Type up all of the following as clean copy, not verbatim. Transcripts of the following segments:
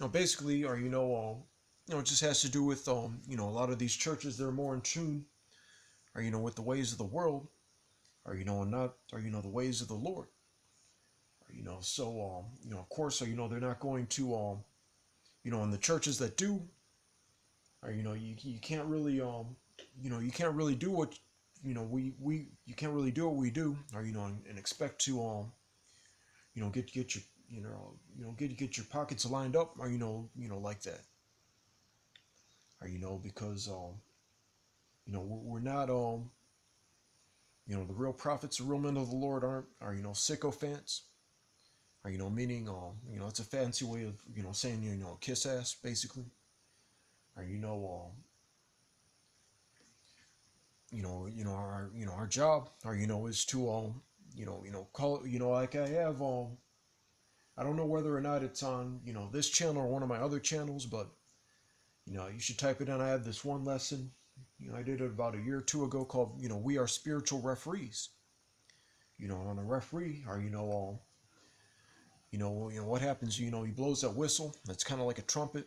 basically, or it just has to do with a lot of these churches, they're more in tune, or with the ways of the world, or and not, or the ways of the Lord. Or, so of course, or they're not going to in the churches that do, or you can't really you can't really do what we you can't really do what we do, or and expect to get your get your pockets lined up, or like that, or because we're not the real prophets, the real men of the Lord aren't are sycophants, or meaning it's a fancy way of saying kiss ass basically, or our job, or is to call like I have I don't know whether or not it's on this channel or one of my other channels, but you should type it in. I have this one lesson I did it about a year or two ago called we are spiritual referees. On a referee, or what happens, he blows that whistle that's kind of like a trumpet,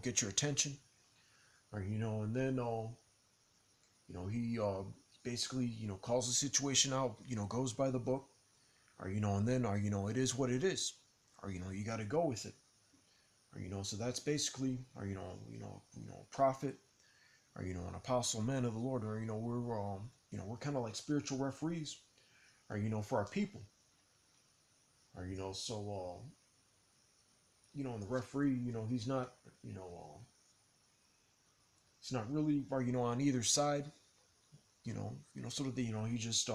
get your attention, or and then he basically calls the situation out, goes by the book, or and then or it is what it is, or you got to go with it, or so that's basically, or prophet, or an apostle, man of the Lord, or we're kind of like spiritual referees, or for our people, or so and the referee, he's not you know he's not really, or on either side, sort of the he just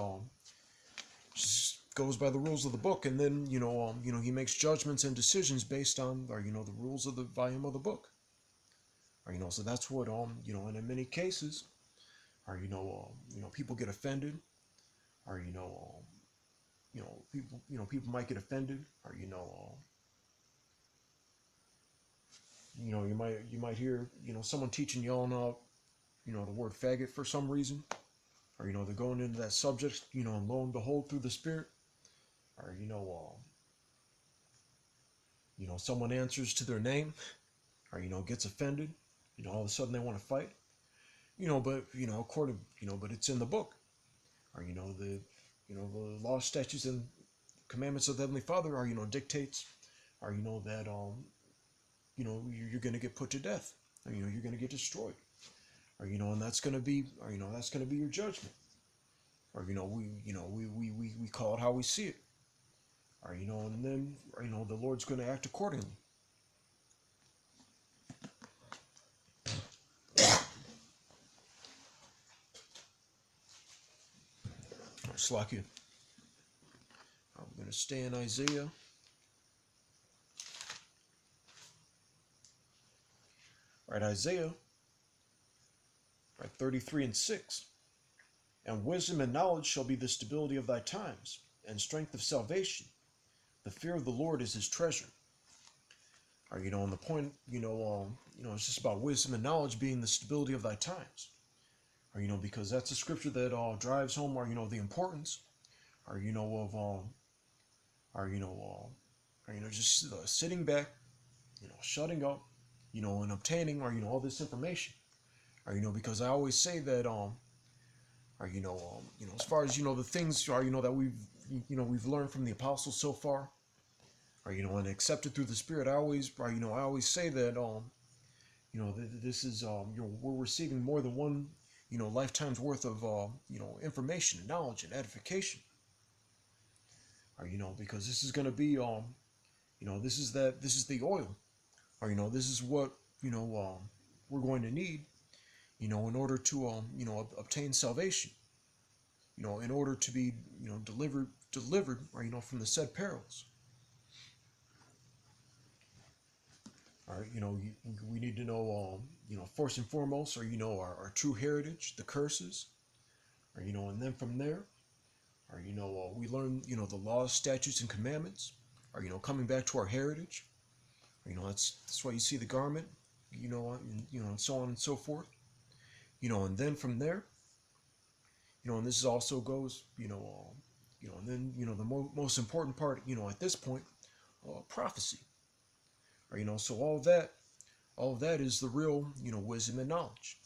goes by the rules of the book, and then he makes judgments and decisions based on, or the rules of the volume of the book, or so that's what and in many cases, or people get offended, or people might get offended, or you might hear someone teaching yelling out the word faggot for some reason, or they're going into that subject, and lo and behold, through the Spirit, or someone answers to their name, or gets offended, all of a sudden they want to fight, but according, but it's in the book, or the law, statutes, and commandments of the Heavenly Father, are dictates, or that you're going to get put to death, or you're going to get destroyed, or and that's going to be, or that's going to be your judgment, or we call it how we see it, or and then the Lord's going to act accordingly. Slakia. I'm going to stay in Isaiah. Right, Isaiah, right, 33 and 6. And wisdom and knowledge shall be the stability of thy times, and strength of salvation. The fear of the Lord is his treasure. Or, and the point, it's just about wisdom and knowledge being the stability of thy times. Or, because that's a scripture that drives home, or, the importance, or, of, just sitting back, shutting up, and obtaining, or, all this information. Or, because I always say that, or, as far as, the things, or, that we've learned from the apostles so far, or, and accepted through the Spirit, I always say that, this is, we're receiving more than one, lifetime's worth of, information and knowledge and edification. Or, because this is going to be, this is the oil, or, this is what, we're going to need, in order to, obtain salvation, in order to be, delivered, or, from the said perils. All right, we need to know, first and foremost, or, our true heritage, the curses, or, and then from there, or, we learn, the laws, statutes, and commandments, or, coming back to our heritage, or, that's why you see the garment, and so on and so forth, and then from there, and this also goes, and then, the most important part, at this point, prophecy. So all of that is the real, wisdom and knowledge.